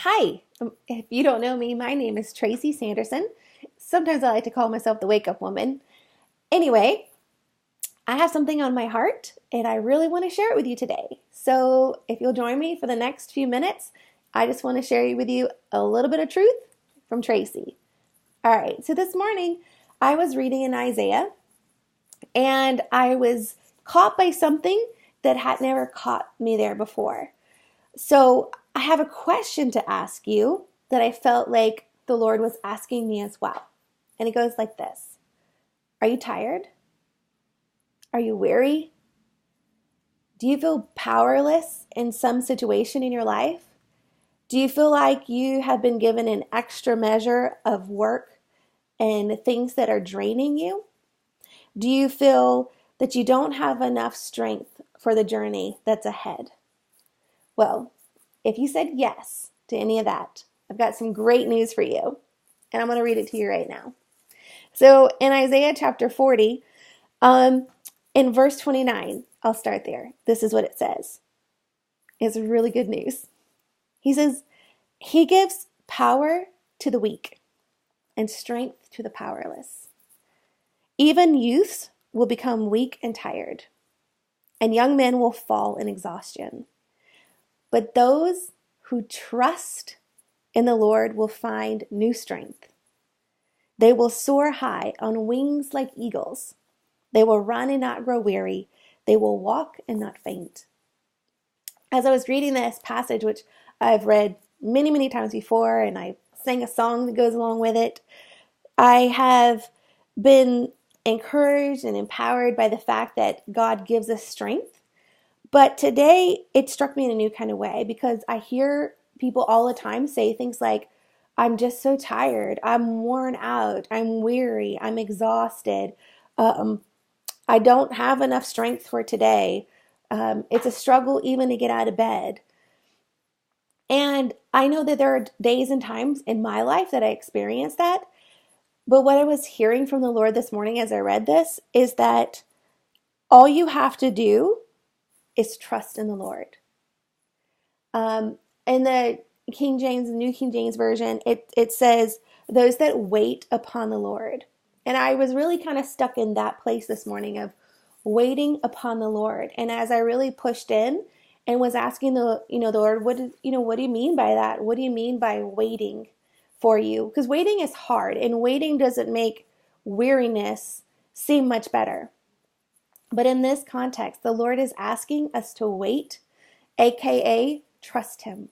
Hi, if you don't know me, my name is Tracy Sanderson. Sometimes I like to call myself the wake up woman. Anyway, I have something on my heart and I really want to share it with you today. So, if you'll join me for the next few minutes, I just want to share with you a little bit of truth from Tracy. All right, so this morning I was reading in Isaiah and I was caught by something that had never caught me there before. So I have a question to ask you that I felt like the Lord was asking me as well. And it goes like this. Are you tired? Are you weary? Do you feel powerless in some situation in your life? Do you feel like you have been given an extra measure of work and things that are draining you? Do you feel that you don't have enough strength for the journey that's ahead? Well, if you said yes to any of that, I've got some great news for you. And I'm going to read it to you right now. So in Isaiah chapter 40, in verse 29, I'll start there. This is what it says. It's really good news. He says, He gives power to the weak and strength to the powerless. Even youths will become weak and tired, and young men will fall in exhaustion. But those who trust in the Lord will find new strength. They will soar high on wings like eagles. They will run and not grow weary. They will walk and not faint. As I was reading this passage, which I've read many, many times before, and I sang a song that goes along with it, I have been encouraged and empowered by the fact that God gives us strength. But today, it struck me in a new kind of way because I hear people all the time say things like, I'm just so tired. I'm worn out. I'm weary. I'm exhausted. I don't have enough strength for today. It's a struggle even to get out of bed. And I know that there are days and times in my life that I experience that. But what I was hearing from the Lord this morning as I read this is that all you have to do is trust in the Lord. In the King James, New King James Version, it says, those that wait upon the Lord. And I was really kind of stuck in that place this morning of waiting upon the Lord. And as I really pushed in and was asking the Lord, what do you mean by that? What do you mean by waiting for you? Because waiting is hard and waiting doesn't make weariness seem much better. But in this context, the Lord is asking us to wait, aka trust Him.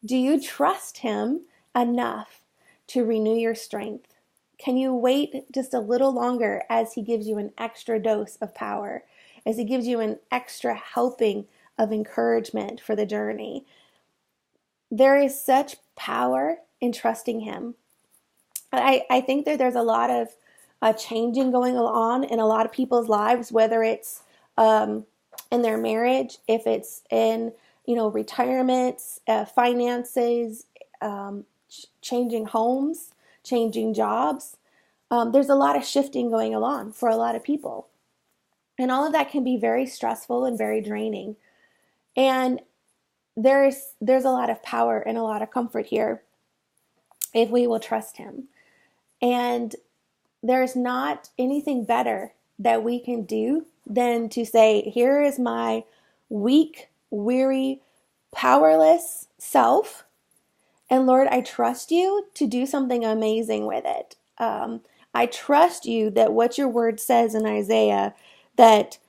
Do you trust Him enough to renew your strength? Can you wait just a little longer as He gives you an extra dose of power, as He gives you an extra helping of encouragement for the journey? There is such power in trusting Him. I think that there's a lot of changing going on in a lot of people's lives, whether it's in their marriage, if it's in retirements, finances, changing homes, changing jobs. There's a lot of shifting going on for a lot of people. And all of that can be very stressful and very draining. And there's a lot of power and a lot of comfort here if we will trust Him. And there's not anything better that we can do than to say, here is my weak, weary, powerless self. And Lord, I trust you to do something amazing with it. I trust you that what your word says in Isaiah, that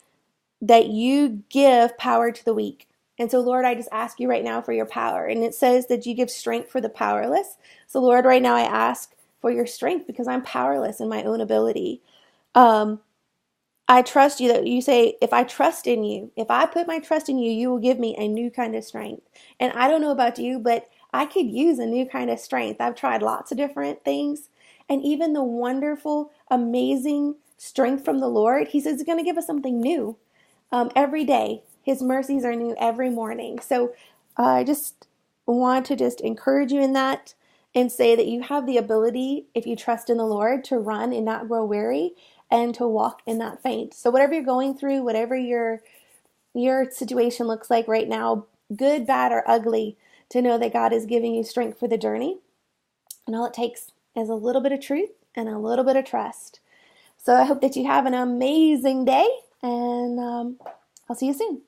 you give power to the weak. And so, Lord, I just ask you right now for your power. And it says that you give strength for the powerless. So, Lord, right now I ask for your strength because I'm powerless in my own ability. I trust you that you say, if I trust in you, if I put my trust in you, you will give me a new kind of strength. And I don't know about you, but I could use a new kind of strength. I've tried lots of different things. And even the wonderful, amazing strength from the Lord, He says He's going to give us something new every day. His mercies are new every morning. So I just want to just encourage you in that and say that you have the ability, if you trust in the Lord, to run and not grow weary and to walk and not faint. So whatever you're going through, whatever your situation looks like right now, good, bad, or ugly, to know that God is giving you strength for the journey. And all it takes is a little bit of truth and a little bit of trust. So I hope that you have an amazing day, and I'll see you soon.